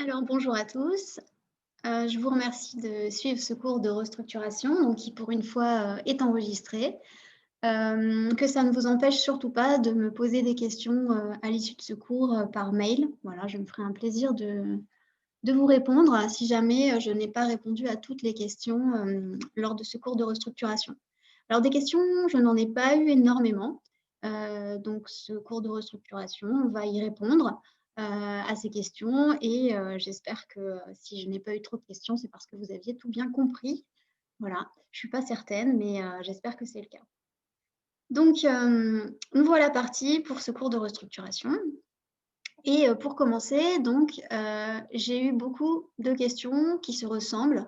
Alors, bonjour à tous. Je vous remercie de suivre ce cours de restructuration, donc qui pour une fois est enregistré. Que ça ne vous empêche surtout pas de me poser des questions à l'issue de ce cours par mail. Voilà, je me ferai un plaisir de vous répondre si jamais je n'ai pas répondu à toutes les questions lors de ce cours de restructuration. Alors, des questions, je n'en ai pas eu énormément. Donc, ce cours de restructuration, on va y répondre à ces questions et j'espère que si je n'ai pas eu trop de questions, c'est parce que vous aviez tout bien compris. Voilà, je ne suis pas certaine, mais j'espère que c'est le cas. Donc, nous voilà partis pour ce cours de restructuration. Et pour commencer, donc, j'ai eu beaucoup de questions qui se ressemblent,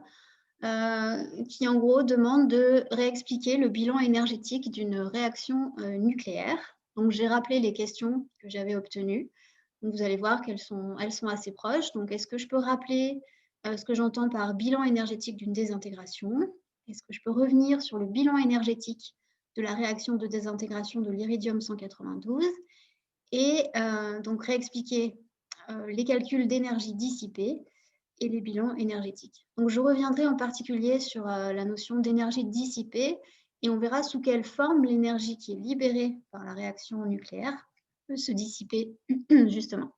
qui en gros demandent de réexpliquer le bilan énergétique d'une réaction nucléaire. Donc, j'ai rappelé les questions que j'avais obtenues. Donc, vous allez voir qu'elles sont assez proches. Donc, est-ce que je peux rappeler ce que j'entends par bilan énergétique d'une désintégration? Est-ce que je peux revenir sur le bilan énergétique de la réaction de désintégration de l'iridium 192 et donc réexpliquer les calculs d'énergie dissipée et les bilans énergétiques. Donc, je reviendrai en particulier sur la notion d'énergie dissipée et on verra sous quelle forme l'énergie qui est libérée par la réaction nucléaire peut se dissiper justement.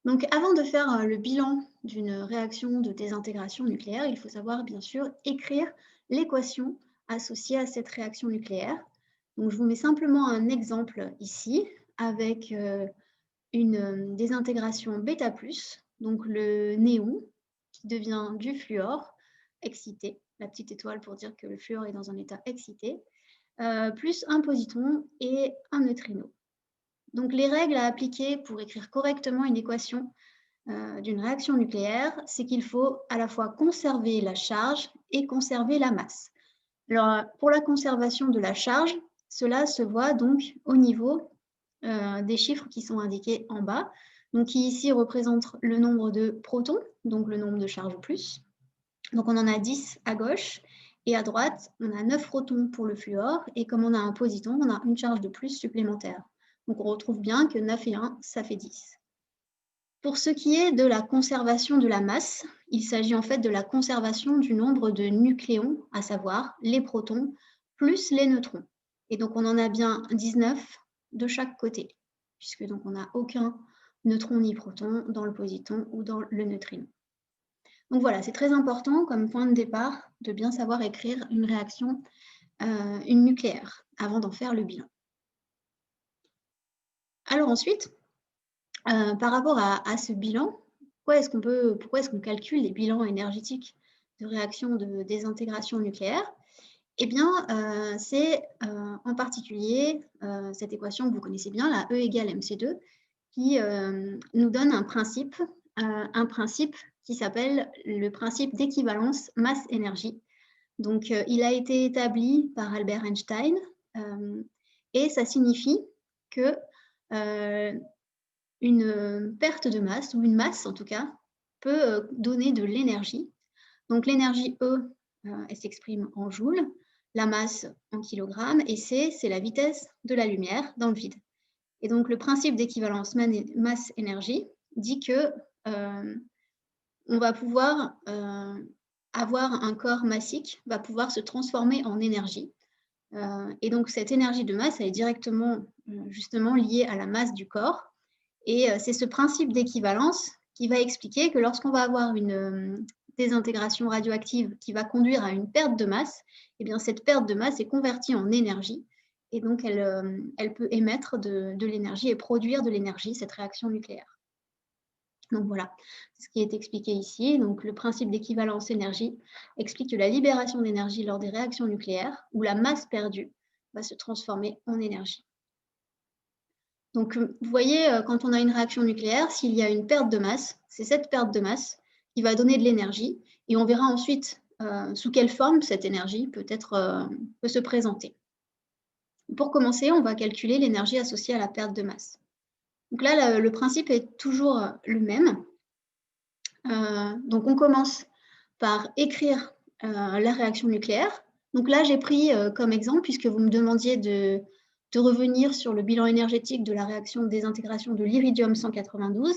Donc, avant de faire le bilan d'une réaction de désintégration nucléaire, il faut savoir bien sûr écrire l'équation associée à cette réaction nucléaire. Donc, je vous mets simplement un exemple ici avec une désintégration bêta+, donc le néon qui devient du fluor excité, la petite étoile pour dire que le fluor est dans un état excité, plus un positron et un neutrino. Donc les règles à appliquer pour écrire correctement une équation d'une réaction nucléaire, c'est qu'il faut à la fois conserver la charge et conserver la masse. Alors, pour la conservation de la charge, cela se voit donc au niveau des chiffres qui sont indiqués en bas, donc qui ici représentent le nombre de protons, donc le nombre de charges plus. Donc on en a 10 à gauche, et à droite, on a 9 protons pour le fluor, et comme on a un positon, on a une charge de plus supplémentaire. Donc on retrouve bien que 9 et 1, ça fait 10. Pour ce qui est de la conservation de la masse, il s'agit en fait de la conservation du nombre de nucléons, à savoir les protons plus les neutrons. Et donc on en a bien 19 de chaque côté, puisque donc on n'a aucun neutron ni proton dans le positon ou dans le neutrino. Donc voilà, c'est très important comme point de départ de bien savoir écrire une réaction, une nucléaire, avant d'en faire le bilan. Alors ensuite, par rapport à ce bilan, pourquoi est-ce qu'on calcule les bilans énergétiques de réactions de désintégration nucléaire? Eh bien, c'est en particulier cette équation que vous connaissez bien, la E égale mc2, qui nous donne un principe qui s'appelle le principe d'équivalence masse-énergie. Donc, il a été établi par Albert Einstein et ça signifie que une perte de masse, ou une masse en tout cas, peut donner de l'énergie. Donc l'énergie E, elle s'exprime en joules, la masse en kilogrammes, et C, c'est la vitesse de la lumière dans le vide. Et donc le principe d'équivalence masse-énergie dit que on va pouvoir avoir un corps massique, va pouvoir se transformer en énergie. Et donc cette énergie de masse, elle est directement justement liée à la masse du corps. Et c'est ce principe d'équivalence qui va expliquer que lorsqu'on va avoir une désintégration radioactive qui va conduire à une perte de masse, eh bien cette perte de masse est convertie en énergie et donc elle peut émettre de l'énergie et produire de l'énergie, cette réaction nucléaire. Donc voilà, c'est ce qui est expliqué ici. Donc le principe d'équivalence énergie explique que la libération d'énergie lors des réactions nucléaires, où la masse perdue va se transformer en énergie. Donc, vous voyez, quand on a une réaction nucléaire, s'il y a une perte de masse, c'est cette perte de masse qui va donner de l'énergie. Et on verra ensuite sous quelle forme cette énergie peut se présenter. Pour commencer, on va calculer l'énergie associée à la perte de masse. Donc là, le principe est toujours le même. Donc, on commence par écrire la réaction nucléaire. Donc là, j'ai pris comme exemple, puisque vous me demandiez de revenir sur le bilan énergétique de la réaction de désintégration de l'iridium 192.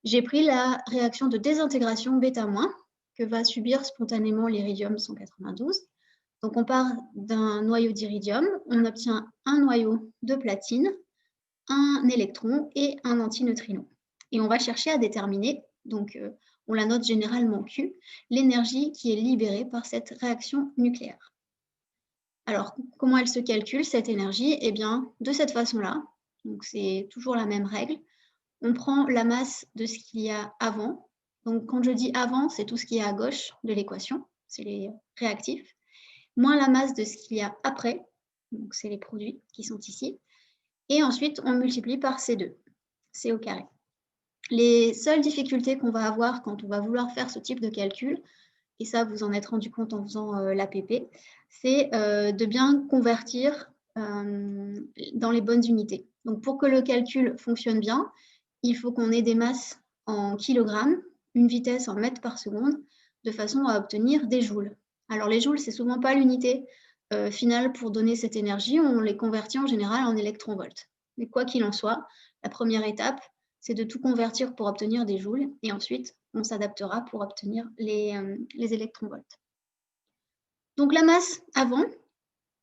J'ai pris la réaction de désintégration β- que va subir spontanément l'iridium 192. Donc, on part d'un noyau d'iridium, on obtient un noyau de platine, un électron et un antineutrino. Et on va chercher à déterminer, donc on la note généralement Q, l'énergie qui est libérée par cette réaction nucléaire. Alors, comment elle se calcule, cette énergie? Eh bien, de cette façon-là, donc c'est toujours la même règle. On prend la masse de ce qu'il y a avant. Donc, quand je dis avant, c'est tout ce qui est à gauche de l'équation, c'est les réactifs, moins la masse de ce qu'il y a après, donc c'est les produits qui sont ici. Et ensuite, on multiplie par C2, C au carré. Les seules difficultés qu'on va avoir quand on va vouloir faire ce type de calcul, et ça, vous en êtes rendu compte en faisant l'APP, c'est de bien convertir dans les bonnes unités. Donc, pour que le calcul fonctionne bien, il faut qu'on ait des masses en kilogrammes, une vitesse en mètres par seconde, de façon à obtenir des joules. Alors, les joules, c'est souvent pas l'unité finale pour donner cette énergie. On les convertit en général en électronvolts. Mais quoi qu'il en soit, la première étape, c'est de tout convertir pour obtenir des joules. Et ensuite, on s'adaptera pour obtenir les électronvolts. Donc, la masse avant,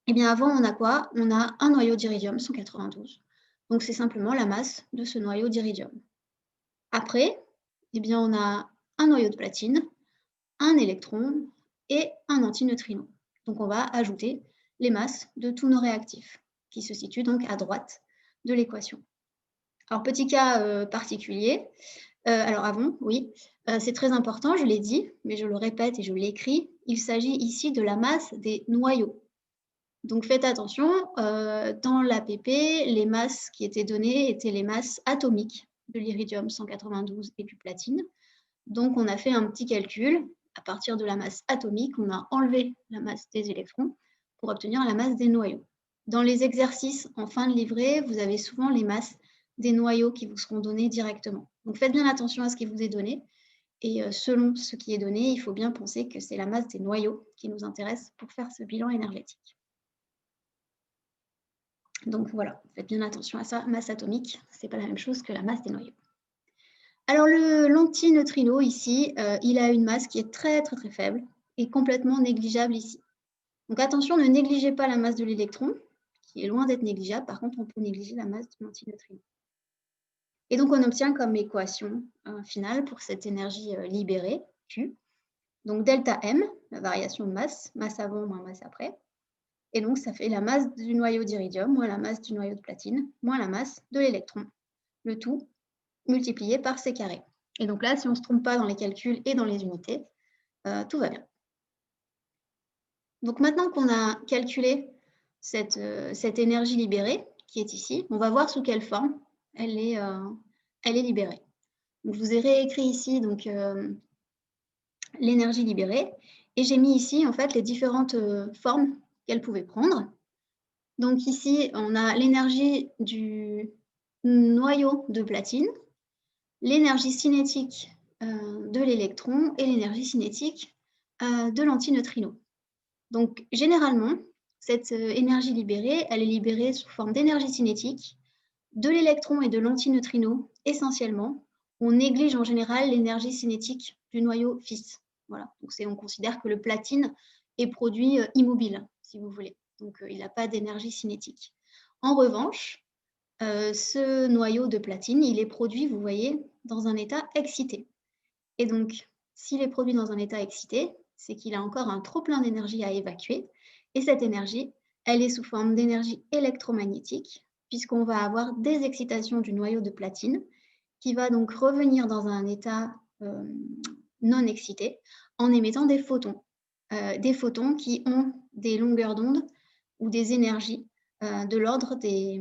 eh bien avant, on a quoi? On a un noyau d'iridium 192. Donc, c'est simplement la masse de ce noyau d'iridium. Après, eh bien, on a un noyau de platine, un électron et un antineutrino. Donc, on va ajouter les masses de tous nos réactifs, qui se situent donc à droite de l'équation. Alors, petit cas particulier. Alors, avant, oui, c'est très important, je l'ai dit, mais je le répète et je l'écris. Il s'agit ici de la masse des noyaux. Donc, faites attention, dans l'APP, les masses qui étaient données étaient les masses atomiques de l'iridium 192 et du platine. Donc, on a fait un petit calcul. À partir de la masse atomique, on a enlevé la masse des électrons pour obtenir la masse des noyaux. Dans les exercices en fin de livret, vous avez souvent les masses des noyaux qui vous seront donnés directement. Donc, faites bien attention à ce qui vous est donné. Et selon ce qui est donné, il faut bien penser que c'est la masse des noyaux qui nous intéresse pour faire ce bilan énergétique. Donc voilà, faites bien attention à ça. Masse atomique, ce n'est pas la même chose que la masse des noyaux. Alors l'antineutrino ici, il a une masse qui est très très très faible et complètement négligeable ici. Donc attention, ne négligez pas la masse de l'électron, qui est loin d'être négligeable. Par contre, on peut négliger la masse de l'antineutrino. Et donc on obtient comme équation finale pour cette énergie libérée, Q. Donc delta M, la variation de masse, masse avant moins masse après. Et donc ça fait la masse du noyau d'iridium moins la masse du noyau de platine moins la masse de l'électron. Le tout multiplié par C carré. Et donc là, si on ne se trompe pas dans les calculs et dans les unités, tout va bien. Donc maintenant qu'on a calculé cette énergie libérée qui est ici, on va voir sous quelle forme elle est libérée. Donc, je vous ai réécrit ici l'énergie libérée et j'ai mis ici en fait les différentes formes qu'elle pouvait prendre. Donc ici, on a l'énergie du noyau de platine, l'énergie cinétique de l'électron et l'énergie cinétique de l'antineutrino. Donc, généralement, cette énergie libérée, elle est libérée sous forme d'énergie cinétique, de l'électron et de l'antineutrino essentiellement. On néglige en général l'énergie cinétique du noyau fils. Voilà. Donc, on considère que le platine est produit immobile, si vous voulez. Donc, il n'a pas d'énergie cinétique. En revanche, ce noyau de platine, il est produit, vous voyez, dans un état excité. Et donc, s'il est produit dans un état excité, c'est qu'il a encore un trop-plein d'énergie à évacuer. Et cette énergie, elle est sous forme d'énergie électromagnétique, puisqu'on va avoir des excitations du noyau de platine, qui va donc revenir dans un état non excité en émettant des photons qui ont des longueurs d'onde ou des énergies de l'ordre des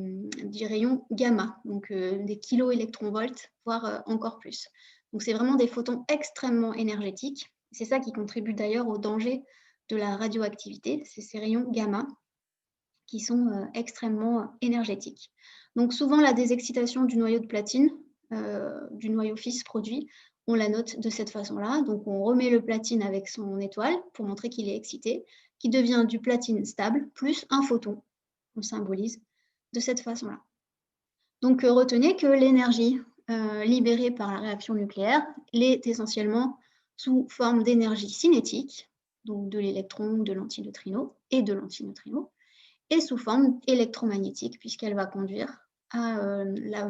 rayons gamma, donc des kiloélectronvolts, voire encore plus. Donc, c'est vraiment des photons extrêmement énergétiques. C'est ça qui contribue d'ailleurs au danger de la radioactivité, c'est ces rayons gamma qui sont extrêmement énergétiques. Donc, souvent, la désexcitation du noyau de platine, du noyau fils produit, on la note de cette façon-là. Donc, on remet le platine avec son étoile pour montrer qu'il est excité, qui devient du platine stable plus un photon. On symbolise de cette façon-là. Donc, retenez que l'énergie libéré par la réaction nucléaire l'est essentiellement sous forme d'énergie cinétique, donc de l'électron, de l'antineutrino et de l'antineutrino, et sous forme électromagnétique, puisqu'elle va conduire à la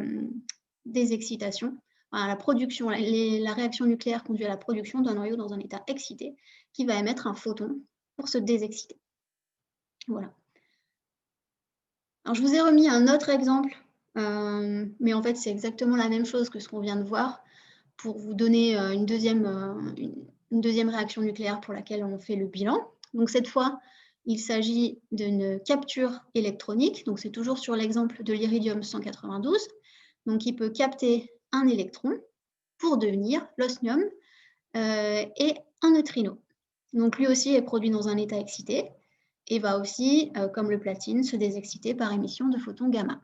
désexcitation, à la production. La réaction nucléaire conduit à la production d'un noyau dans un état excité qui va émettre un photon pour se désexciter. Voilà. Alors, je vous ai remis un autre exemple, mais en fait, c'est exactement la même chose que ce qu'on vient de voir pour vous donner une deuxième réaction nucléaire pour laquelle on fait le bilan. Donc, cette fois, il s'agit d'une capture électronique. Donc, c'est toujours sur l'exemple de l'iridium 192. Donc, il peut capter un électron pour devenir l'osmium et un neutrino. Donc, lui aussi est produit dans un état excité et va aussi, comme le platine, se désexciter par émission de photons gamma.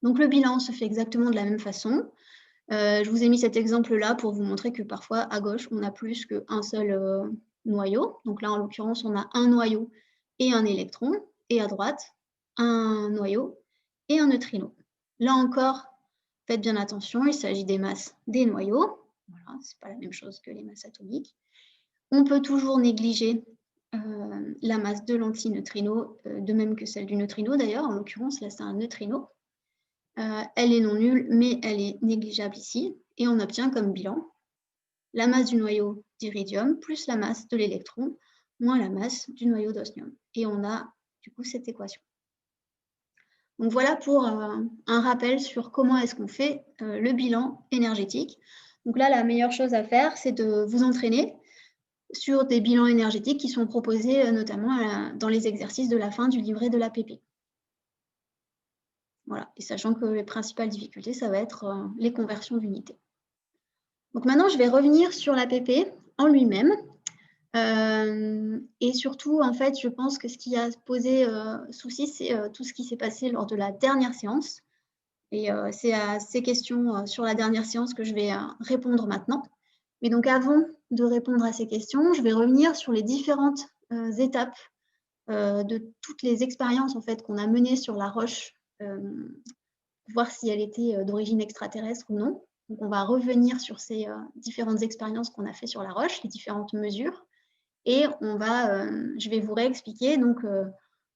Donc, le bilan se fait exactement de la même façon. Je vous ai mis cet exemple-là pour vous montrer que parfois, à gauche, on a plus qu'un seul noyau. Donc là, en l'occurrence, on a un noyau et un électron. Et à droite, un noyau et un neutrino. Là encore, faites bien attention, il s'agit des masses des noyaux. Voilà, ce n'est pas la même chose que les masses atomiques. On peut toujours négliger la masse de l'antineutrino, de même que celle du neutrino d'ailleurs. En l'occurrence, là, c'est un neutrino. Elle est non nulle, mais elle est négligeable ici. Et on obtient comme bilan la masse du noyau d'iridium plus la masse de l'électron moins la masse du noyau d'osmium. Et on a du coup cette équation. Donc voilà pour un rappel sur comment est-ce qu'on fait le bilan énergétique. Donc là, la meilleure chose à faire, c'est de vous entraîner sur des bilans énergétiques qui sont proposés notamment dans les exercices de la fin du livret de l'APP. Voilà, et sachant que les principales difficultés, ça va être les conversions d'unités. Donc maintenant, je vais revenir sur l'APP en lui-même. Et surtout, en fait, je pense que ce qui a posé souci, c'est tout ce qui s'est passé lors de la dernière séance. Et c'est à ces questions sur la dernière séance que je vais répondre maintenant. Mais donc, avant de répondre à ces questions, je vais revenir sur les différentes étapes de toutes les expériences en fait, qu'on a menées sur la roche, voir si elle était d'origine extraterrestre ou non. Donc, on va revenir sur ces différentes expériences qu'on a fait sur la roche, les différentes mesures. Et je vais vous réexpliquer donc,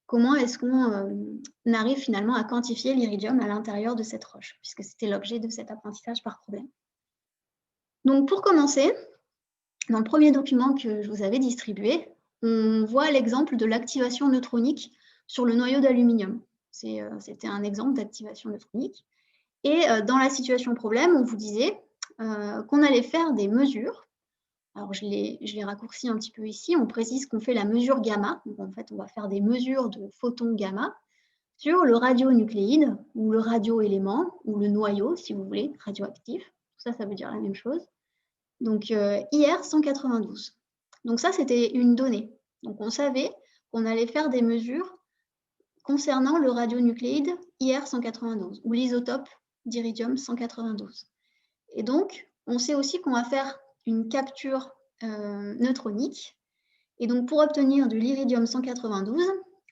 comment est-ce qu'on arrive finalement à quantifier l'iridium à l'intérieur de cette roche, puisque c'était l'objet de cet apprentissage par problème. Donc, pour commencer, dans le premier document que je vous avais distribué, on voit l'exemple de l'activation neutronique sur le noyau d'aluminium. C'était un exemple d'activation neutronique. Et dans la situation problème, on vous disait qu'on allait faire des mesures. Alors, je l'ai raccourci un petit peu ici. On précise qu'on fait la mesure gamma. Donc, en fait, on va faire des mesures de photons gamma sur le radionucléide ou le radioélément ou le noyau, si vous voulez, radioactif. Tout ça, ça veut dire la même chose. Donc, IR192. Donc, ça, c'était une donnée. Donc, on savait qu'on allait faire des mesures concernant le radionucléide IR192 ou l'isotope d'iridium 192. Et donc, on sait aussi qu'on va faire une capture neutronique. Et donc, pour obtenir de l'iridium 192,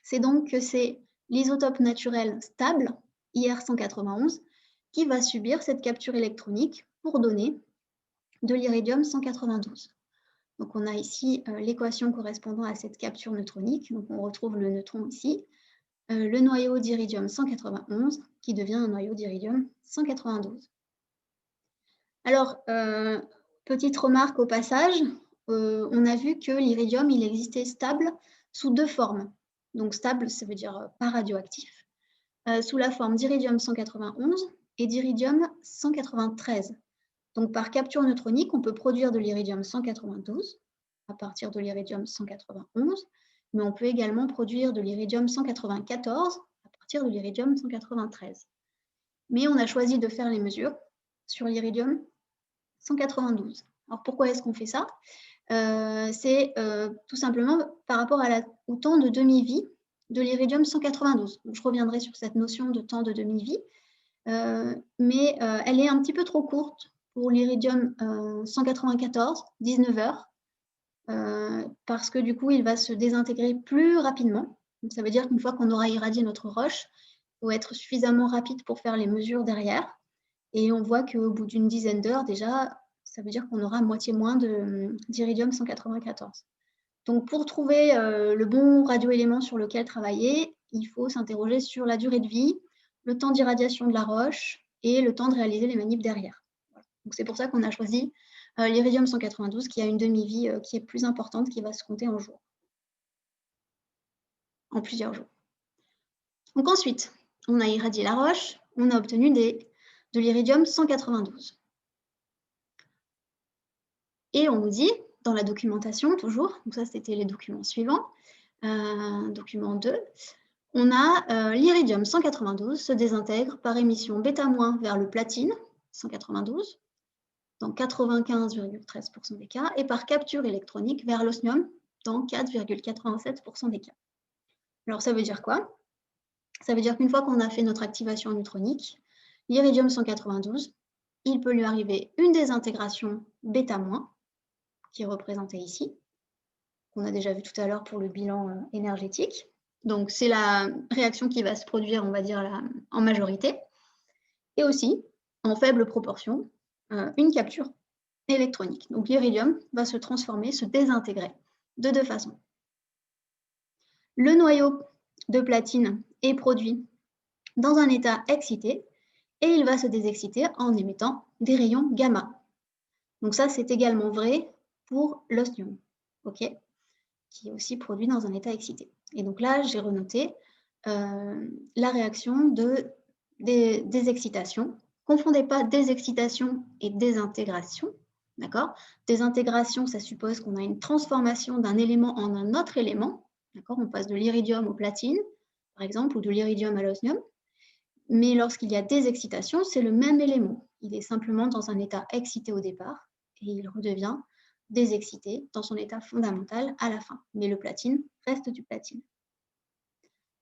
c'est donc que c'est l'isotope naturel stable, IR191, qui va subir cette capture électronique pour donner de l'iridium 192. Donc, on a ici l'équation correspondant à cette capture neutronique. Donc, on retrouve le neutron ici, le noyau d'iridium 191, qui devient un noyau d'iridium 192. Alors, petite remarque au passage, on a vu que l'iridium, il existait stable sous deux formes. Donc, stable, ça veut dire pas radioactif, sous la forme d'iridium 191 et d'iridium 193. Donc, par capture neutronique, on peut produire de l'iridium 192 à partir de l'iridium 191, mais on peut également produire de l'iridium 194 à partir de l'iridium 193. Mais on a choisi de faire les mesures sur l'iridium 192. Alors, pourquoi est-ce qu'on fait ça? C'est tout simplement par rapport au temps de demi-vie de l'iridium 192. Donc, je reviendrai sur cette notion de temps de demi-vie, mais elle est un petit peu trop courte pour l'iridium 194, 19 heures, parce que du coup, il va se désintégrer plus rapidement. Donc, ça veut dire qu'une fois qu'on aura irradié notre roche, il faut être suffisamment rapide pour faire les mesures derrière. Et on voit qu'au bout d'une dizaine d'heures, déjà, ça veut dire qu'on aura moitié moins d'iridium 194. Donc, pour trouver le bon radioélément sur lequel travailler, il faut s'interroger sur la durée de vie, le temps d'irradiation de la roche et le temps de réaliser les manips derrière. Voilà. Donc, c'est pour ça qu'on a choisi l'iridium 192 qui a une demi-vie qui est plus importante, qui va se compter en jours, en plusieurs jours. Donc ensuite, on a irradié la roche, on a obtenu de l'iridium 192. Et on nous dit, dans la documentation toujours, donc ça c'était les documents suivants, document 2, on a l'iridium 192 se désintègre par émission β- vers le platine 192, dans 95,13% des cas, et par capture électronique vers l'osmium, dans 4,87% des cas. Alors ça veut dire quoi? Ça veut dire qu'une fois qu'on a fait notre activation neutronique, l'iridium 192, il peut lui arriver une désintégration β-, qui est représentée ici, qu'on a déjà vu tout à l'heure pour le bilan énergétique. Donc, c'est la réaction qui va se produire, on va dire, en majorité. Et aussi, en faible proportion, une capture électronique. Donc, l'iridium va se transformer, se désintégrer de deux façons. Le noyau de platine est produit dans un état excité et il va se désexciter en émettant des rayons gamma. Donc ça, c'est également vrai pour l'osmium, okay, qui est aussi produit dans un état excité. Et donc là, j'ai renoté la réaction des excitations. Confondez pas désexcitation et désintégration, d'accord? Désintégration, ça suppose qu'on a une transformation d'un élément en un autre élément, d'accord? On passe de l'iridium au platine, par exemple, ou de l'iridium à l'osmium. Mais lorsqu'il y a désexcitation, c'est le même élément. Il est simplement dans un état excité au départ et il redevient désexcité dans son état fondamental à la fin. Mais le platine reste du platine.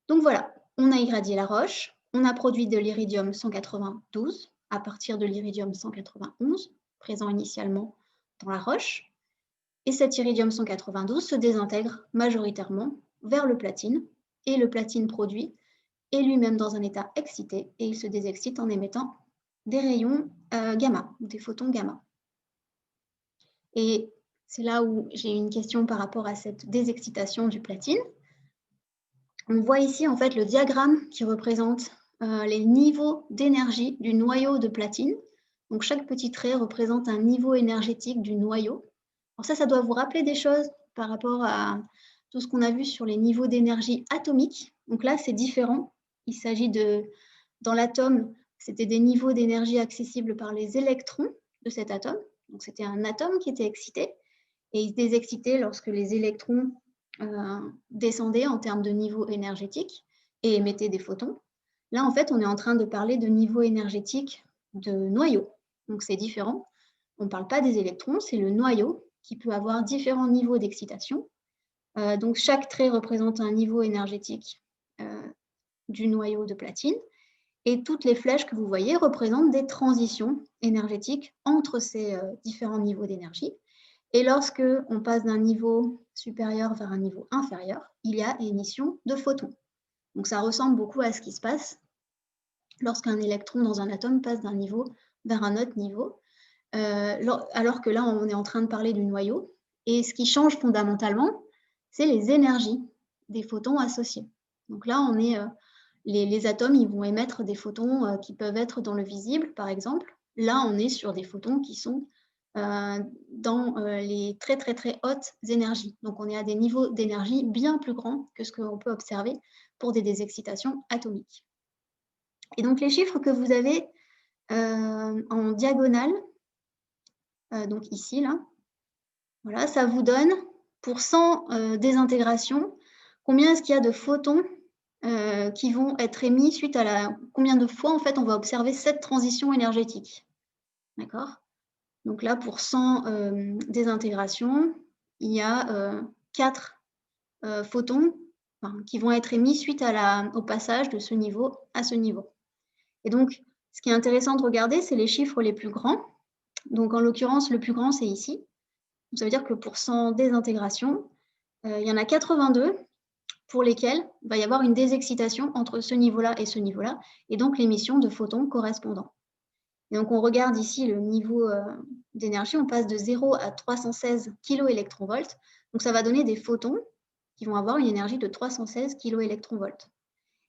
Donc voilà, on a irradié la roche, on a produit de l'iridium 192 à partir de l'iridium 191, présent initialement dans la roche. Et cet iridium 192 se désintègre majoritairement vers le platine et le platine produit est lui-même dans un état excité et il se désexcite en émettant des rayons gamma, des photons gamma. Et c'est là où j'ai une question par rapport à cette désexcitation du platine. On voit ici en fait le diagramme qui représente les niveaux d'énergie du noyau de platine. Donc chaque petit trait représente un niveau énergétique du noyau. Alors ça doit vous rappeler des choses par rapport à tout ce qu'on a vu sur les niveaux d'énergie atomique. Donc là, c'est différent. Il s'agit dans l'atome, c'était des niveaux d'énergie accessibles par les électrons de cet atome. Donc c'était un atome qui était excité et il se désexcitait lorsque les électrons descendaient en termes de niveau énergétique et émettaient des photons. Là, en fait, on est en train de parler de niveau énergétique de noyau. Donc c'est différent. On ne parle pas des électrons, c'est le noyau qui peut avoir différents niveaux d'excitation. Donc chaque trait représente un niveau énergétique du noyau de platine. Et toutes les flèches que vous voyez représentent des transitions énergétiques entre ces différents niveaux d'énergie. Et lorsque on passe d'un niveau supérieur vers un niveau inférieur, il y a émission de photons. Donc ça ressemble beaucoup à ce qui se passe lorsqu'un électron dans un atome passe d'un niveau vers un autre niveau, alors que là, on est en train de parler du noyau. Et ce qui change fondamentalement, c'est les énergies des photons associés. Donc là, on est, les atomes, ils vont émettre des photons qui peuvent être dans le visible, par exemple. Là, on est sur des photons qui sont dans les très, très, très hautes énergies. Donc, on est à des niveaux d'énergie bien plus grands que ce qu'on peut observer pour des désexcitations atomiques. Et donc, les chiffres que vous avez en diagonale, donc ici, là, voilà, ça vous donne, pour 100 désintégrations, combien est-ce qu'il y a de photons qui vont être émis suite à combien de fois, en fait, on va observer cette transition énergétique. D'accord? Donc là, pour 100 désintégrations, il y a 4 photons qui vont être émis suite au passage de ce niveau à ce niveau. Et donc, ce qui est intéressant de regarder, c'est les chiffres les plus grands. Donc, en l'occurrence, le plus grand, c'est ici. Ça veut dire que pour 100 désintégrations, il y en a 82 pour lesquels il va y avoir une désexcitation entre ce niveau-là et ce niveau-là, et donc l'émission de photons correspondants. Et donc, on regarde ici le niveau d'énergie. On passe de 0 à 316 kV. Donc, ça va donner des photons qui vont avoir une énergie de 316 kV.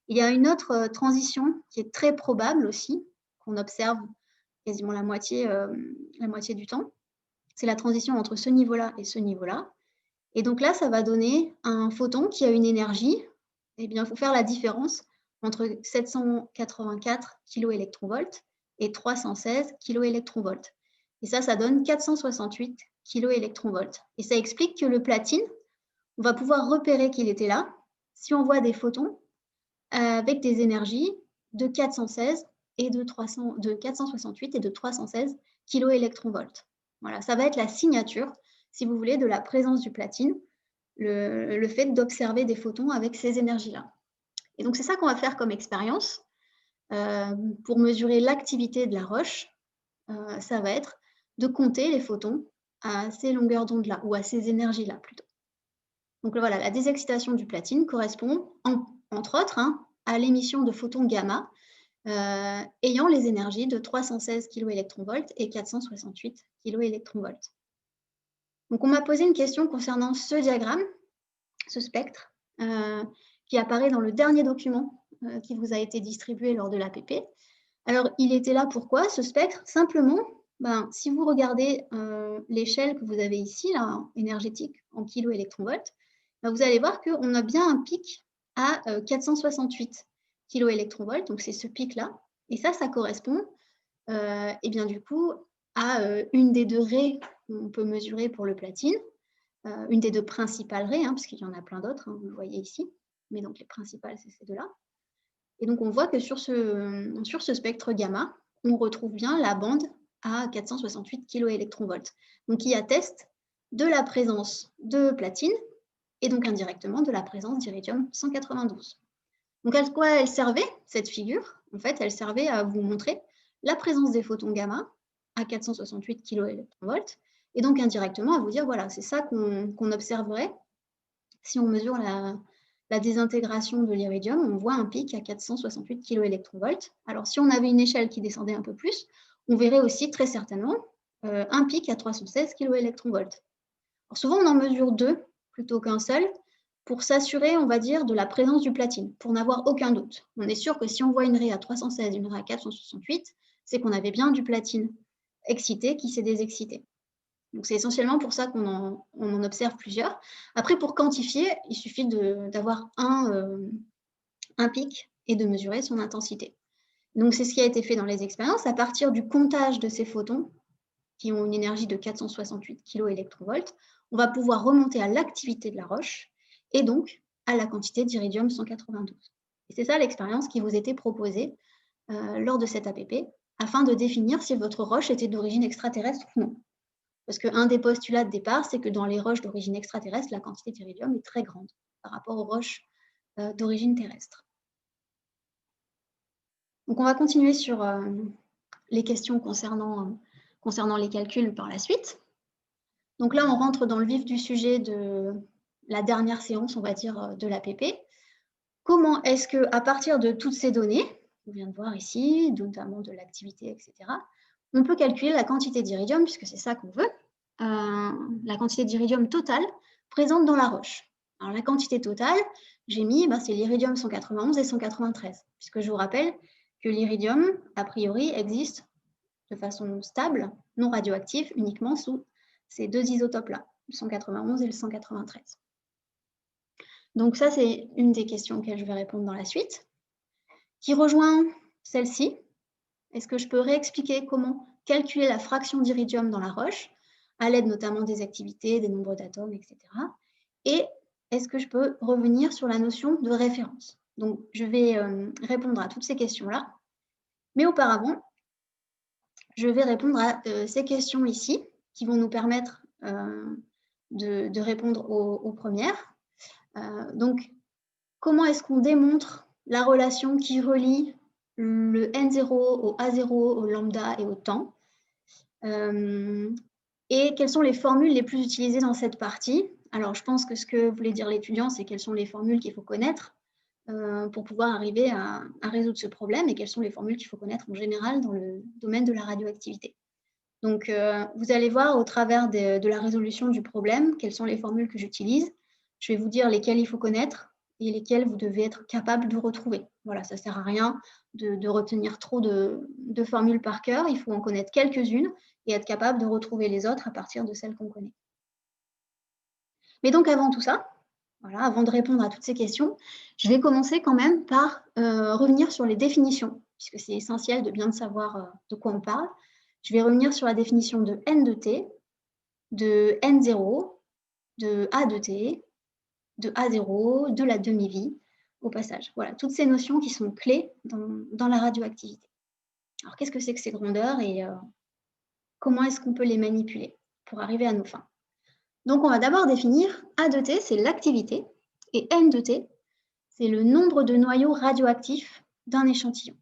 Il y a une autre transition qui est très probable aussi, qu'on observe quasiment la moitié du temps. C'est la transition entre ce niveau-là et ce niveau-là. Et donc là, ça va donner un photon qui a une énergie. Eh bien, il faut faire la différence entre 784 kV et 316 kV. Et ça donne 468 kV. Et ça explique que le platine, on va pouvoir repérer qu'il était là si on voit des photons avec des énergies de 416 et de 468 et de 316 kV. Voilà, ça va être la signature, si vous voulez, de la présence du platine, le fait d'observer des photons avec ces énergies-là. Et donc, c'est ça qu'on va faire comme expérience pour mesurer l'activité de la roche. Ça va être de compter les photons à ces longueurs d'onde-là, ou à ces énergies-là plutôt. Donc voilà, la désexcitation du platine correspond, entre autres, à l'émission de photons gamma ayant les énergies de 316 kV et 468 kV. Donc on m'a posé une question concernant ce diagramme, ce spectre, qui apparaît dans le dernier document qui vous a été distribué lors de l'APP. Alors, il était là pourquoi, ce spectre? Simplement, si vous regardez l'échelle que vous avez ici, là, énergétique en kV, vous allez voir qu'on a bien un pic à 468 kV, donc c'est ce pic-là. Et ça correspond, et bien du coup, à une des deux raies qu'on peut mesurer pour le platine, une des deux principales raies, parce qu'il y en a plein d'autres, vous le voyez ici, mais donc les principales, c'est ces deux-là. Et donc, on voit que sur ce spectre gamma, on retrouve bien la bande à 468 kV. Donc, qui atteste de la présence de platine et donc indirectement de la présence d'iridium 192. Donc, à quoi elle servait, cette figure? En fait, elle servait à vous montrer la présence des photons gamma à 468 kV et donc indirectement à vous dire, voilà, c'est ça qu'on observerait si on mesure la désintégration de l'iridium, on voit un pic à 468 kV. Alors, si on avait une échelle qui descendait un peu plus, on verrait aussi très certainement un pic à 316 kV. Alors, souvent, on en mesure deux plutôt qu'un seul pour s'assurer, on va dire, de la présence du platine, pour n'avoir aucun doute. On est sûr que si on voit une raie à 316 et une raie à 468, c'est qu'on avait bien du platine excité qui s'est désexcité. Donc, c'est essentiellement pour ça qu'on en observe plusieurs. Après, pour quantifier, il suffit d'avoir un pic et de mesurer son intensité. Donc, c'est ce qui a été fait dans les expériences. À partir du comptage de ces photons, qui ont une énergie de 468 kV, on va pouvoir remonter à l'activité de la roche et donc à la quantité d'iridium 192. Et c'est ça l'expérience qui vous était proposée lors de cette APP, afin de définir si votre roche était d'origine extraterrestre ou non. Parce qu'un des postulats de départ, c'est que dans les roches d'origine extraterrestre, la quantité d'iridium est très grande par rapport aux roches d'origine terrestre. Donc, on va continuer sur les questions concernant les calculs par la suite. Donc là, on rentre dans le vif du sujet de la dernière séance, on va dire, de l'APP. Comment est-ce qu'à partir de toutes ces données, qu'on vient de voir ici, notamment de l'activité, etc., on peut calculer la quantité d'iridium, puisque c'est ça qu'on veut, la quantité d'iridium totale présente dans la roche. Alors, la quantité totale, j'ai mis, c'est l'iridium 191 et 193, puisque je vous rappelle que l'iridium, a priori, existe de façon stable, non radioactive, uniquement sous ces deux isotopes-là, le 191 et le 193. Donc ça, c'est une des questions auxquelles je vais répondre dans la suite, qui rejoint celle-ci. Est-ce que je peux réexpliquer comment calculer la fraction d'iridium dans la roche, à l'aide notamment des activités, des nombres d'atomes, etc. Et est-ce que je peux revenir sur la notion de référence? Donc, je vais répondre à toutes ces questions-là. Mais auparavant, je vais répondre à ces questions ici, qui vont nous permettre de répondre aux premières. Donc, comment est-ce qu'on démontre la relation qui relie le N0 au A0, au lambda et au temps? Et quelles sont les formules les plus utilisées dans cette partie? Alors, je pense que ce que voulait dire l'étudiant, c'est quelles sont les formules qu'il faut connaître pour pouvoir arriver à résoudre ce problème et quelles sont les formules qu'il faut connaître en général dans le domaine de la radioactivité. Donc, vous allez voir au travers de la résolution du problème quelles sont les formules que j'utilise. Je vais vous dire lesquelles il faut connaître et lesquelles vous devez être capable de retrouver. Voilà, ça ne sert à rien de retenir trop de formules par cœur. Il faut en connaître quelques-unes et être capable de retrouver les autres à partir de celles qu'on connaît. Mais donc, avant tout ça, voilà, avant de répondre à toutes ces questions, je vais commencer quand même par revenir sur les définitions, puisque c'est essentiel de bien savoir de quoi on parle. Je vais revenir sur la définition de N de T, de N0, de A de T, de A0, de la demi-vie, au passage. Voilà, toutes ces notions qui sont clés dans la radioactivité. Alors, qu'est-ce que c'est que ces grandeurs et comment est-ce qu'on peut les manipuler pour arriver à nos fins? Donc, on va d'abord définir A de T, c'est l'activité, et N de T, c'est le nombre de noyaux radioactifs d'un échantillon.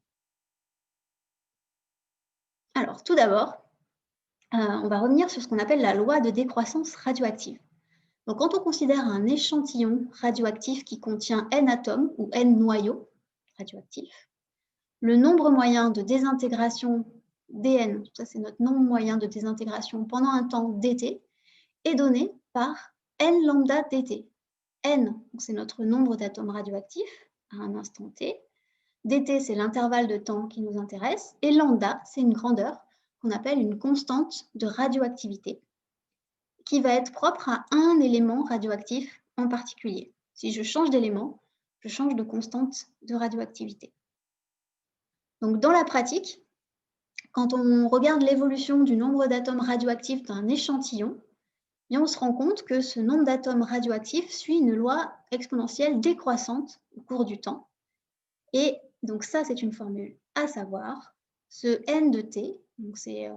Alors, tout d'abord, on va revenir sur ce qu'on appelle la loi de décroissance radioactive. Donc, quand on considère un échantillon radioactif qui contient N atomes ou N noyaux radioactifs, le nombre moyen de désintégration dN, ça c'est notre nombre moyen de désintégration pendant un temps dt, est donné par N lambda dt. N, c'est notre nombre d'atomes radioactifs à un instant t. dt, c'est l'intervalle de temps qui nous intéresse. Et lambda, c'est une grandeur qu'on appelle une constante de radioactivité qui va être propre à un élément radioactif en particulier. Si je change d'élément, je change de constante de radioactivité. Donc, dans la pratique, quand on regarde l'évolution du nombre d'atomes radioactifs d'un échantillon, on se rend compte que ce nombre d'atomes radioactifs suit une loi exponentielle décroissante au cours du temps. Et donc ça, c'est une formule à savoir. Ce N de T, donc c'est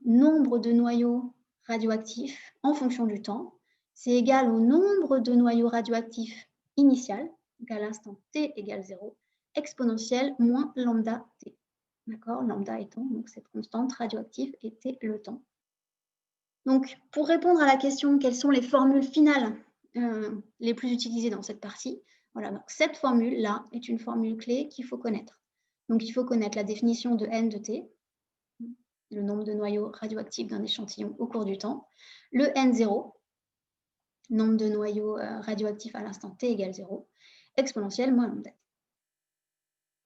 nombre de noyaux radioactifs en fonction du temps, c'est égal au nombre de noyaux radioactifs initial, donc à l'instant T égale 0, exponentielle moins lambda T. D'accord, lambda étant donc cette constante radioactive et T le temps. Donc, pour répondre à la question, quelles sont les formules finales les plus utilisées dans cette partie, voilà, donc cette formule-là est une formule clé qu'il faut connaître. Donc, il faut connaître la définition de N de T, le nombre de noyaux radioactifs d'un échantillon au cours du temps, le N0, nombre de noyaux radioactifs à l'instant T égale 0, exponentielle moins lambda.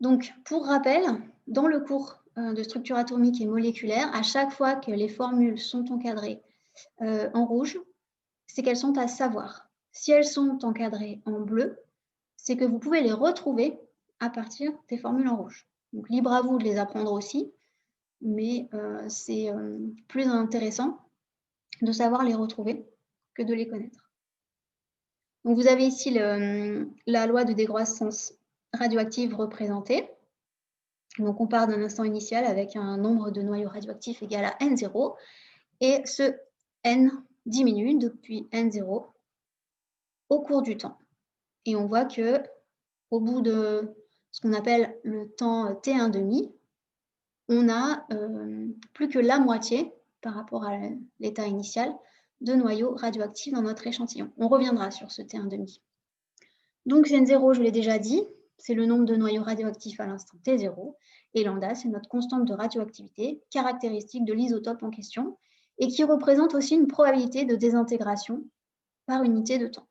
Donc, pour rappel, dans le cours de structure atomique et moléculaire, à chaque fois que les formules sont encadrées en rouge, c'est qu'elles sont à savoir. Si elles sont encadrées en bleu, c'est que vous pouvez les retrouver à partir des formules en rouge. Donc, libre à vous de les apprendre aussi, mais c'est plus intéressant de savoir les retrouver que de les connaître. Donc, vous avez ici la loi de décroissance radioactive représentée. Donc, on part d'un instant initial avec un nombre de noyaux radioactifs égal à N0, et ce N diminue depuis N0 au cours du temps. Et on voit que au bout de ce qu'on appelle le temps T1,5, on a plus que la moitié par rapport à l'état initial de noyaux radioactifs dans notre échantillon. On reviendra sur ce T1,5. Donc N0, je l'ai déjà dit, c'est le nombre de noyaux radioactifs à l'instant T0, et lambda, c'est notre constante de radioactivité caractéristique de l'isotope en question, et qui représente aussi une probabilité de désintégration par unité de temps.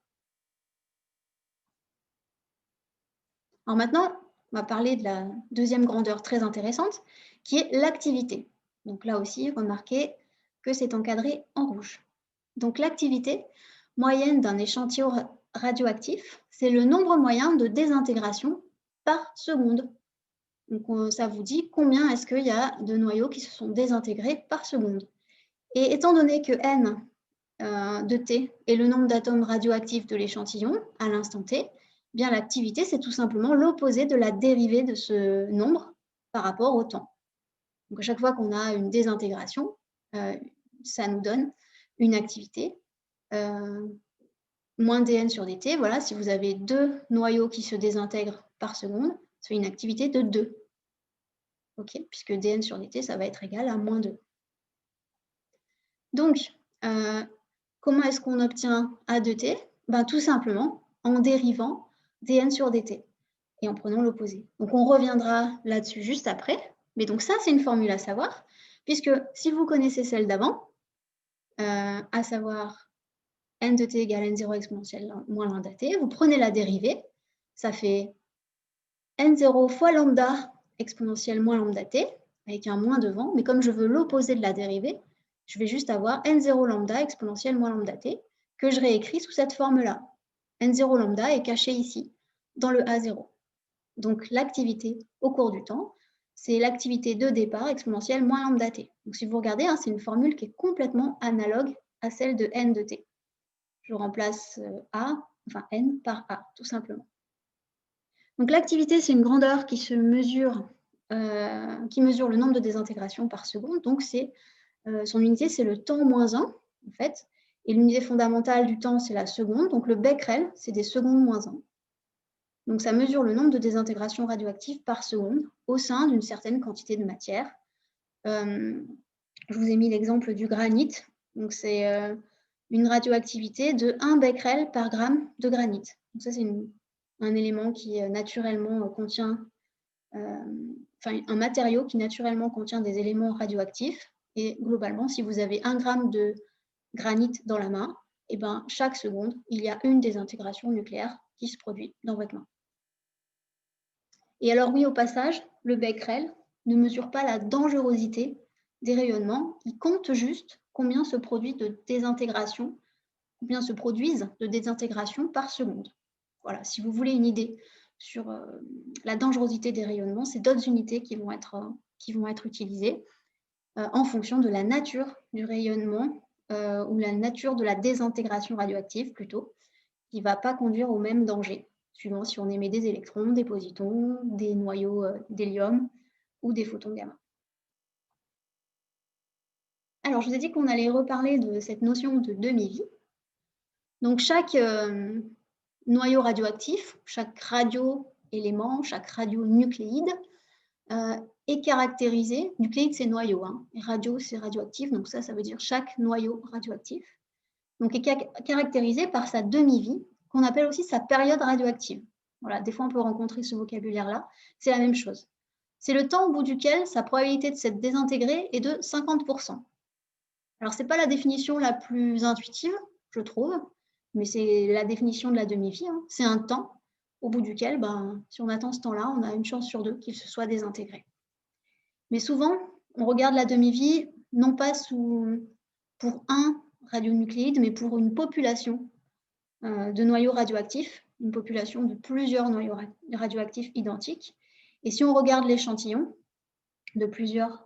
Alors maintenant, on va parler de la deuxième grandeur très intéressante, qui est l'activité. Donc là aussi, remarquez que c'est encadré en rouge. Donc l'activité moyenne d'un échantillon radioactif, c'est le nombre moyen de désintégration par seconde. Donc ça vous dit combien est-ce qu'il y a de noyaux qui se sont désintégrés par seconde. Et étant donné que N de T est le nombre d'atomes radioactifs de l'échantillon à l'instant T, bien l'activité, c'est tout simplement l'opposé de la dérivée de ce nombre par rapport au temps. Donc à chaque fois qu'on a une désintégration, ça nous donne une activité moins dN sur dt. Voilà, si vous avez 2 noyaux qui se désintègrent par seconde, c'est une activité de 2. OK, puisque dN sur dt, ça va être égal à moins 2. Donc, comment est-ce qu'on obtient A de t? Ben, tout simplement en dérivant dN sur dt. et en prenant l'opposé. Donc, on reviendra là-dessus juste après. Mais donc, ça, c'est une formule à savoir, puisque si vous connaissez celle d'avant, à savoir n de t égale n0 exponentielle moins lambda t, vous prenez la dérivée, ça fait n0 fois lambda exponentielle moins lambda t, avec un moins devant, mais comme je veux l'opposé de la dérivée, je vais juste avoir n0 lambda exponentielle moins lambda t, que je réécris sous cette forme-là. n0 lambda est caché ici, dans le A0. Donc l'activité au cours du temps, c'est l'activité de départ exponentielle moins lambda t. Donc si vous regardez, c'est une formule qui est complètement analogue à celle de n de t. Je remplace n par a, tout simplement. Donc l'activité, c'est une grandeur qui mesure le nombre de désintégrations par seconde. Donc son unité, c'est le temps moins 1, en fait. Et l'unité fondamentale du temps, c'est la seconde. Donc le becquerel, c'est des secondes moins 1. Donc ça mesure le nombre de désintégrations radioactives par seconde au sein d'une certaine quantité de matière. Je vous ai mis l'exemple du granit. Donc c'est une radioactivité de 1 becquerel par gramme de granit. Donc ça, c'est un élément qui naturellement contient, un matériau qui naturellement contient des éléments radioactifs. Et globalement, si vous avez 1 gramme de granit dans la main, et ben, chaque seconde, il y a une désintégration nucléaire qui se produit dans votre main. Et alors oui, au passage, le becquerel ne mesure pas la dangerosité des rayonnements, il compte juste combien se produisent de désintégrations par seconde. Voilà, si vous voulez une idée sur la dangerosité des rayonnements, c'est d'autres unités qui vont être utilisées en fonction de la nature du rayonnement ou la nature de la désintégration radioactive plutôt, qui ne va pas conduire au même danger, suivant si on émet des électrons, des positons, des noyaux d'hélium ou des photons gamma. Alors, je vous ai dit qu'on allait reparler de cette notion de demi-vie. Donc, chaque noyau radioactif, chaque radioélément, chaque radionucléide est caractérisé. Nucléide, c'est noyau, et radio, c'est radioactif. Donc, ça veut dire chaque noyau radioactif. Donc, est caractérisé par sa demi-vie, qu'on appelle aussi sa période radioactive. Voilà, des fois, on peut rencontrer ce vocabulaire-là. C'est la même chose. C'est le temps au bout duquel sa probabilité de s'être désintégrée est de 50%. Alors, ce n'est pas la définition la plus intuitive, je trouve, mais c'est la définition de la demi-vie. C'est un temps au bout duquel, si on attend ce temps-là, on a une chance sur 2 qu'il se soit désintégré. Mais souvent, on regarde la demi-vie non pas pour un radionucléide, mais pour une population de noyaux radioactifs, une population de plusieurs noyaux radioactifs identiques. Et si on regarde l'échantillon de plusieurs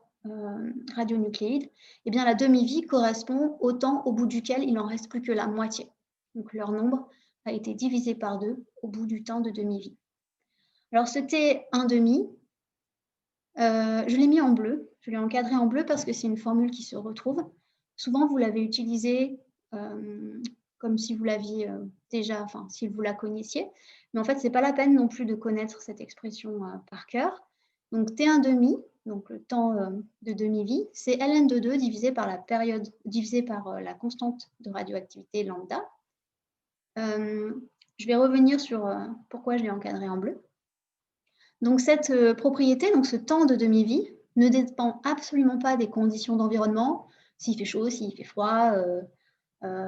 radionucléides, eh bien la demi-vie correspond au temps au bout duquel il n'en reste plus que la moitié. Donc leur nombre a été divisé par 2 au bout du temps de demi-vie. Alors ce T1,5, je l'ai mis en bleu, je l'ai encadré en bleu parce que c'est une formule qui se retrouve. Souvent, vous l'avez utilisée comme si vous l'aviez déjà, si vous la connaissiez. Mais en fait, ce n'est pas la peine non plus de connaître cette expression par cœur. Donc, T1,5, donc le temps de demi-vie, c'est ln de 2 divisé par la période, divisé par la constante de radioactivité lambda. Je vais revenir sur pourquoi je l'ai encadré en bleu. Donc, cette propriété, donc ce temps de demi-vie, ne dépend absolument pas des conditions d'environnement, s'il fait chaud, s'il fait froid,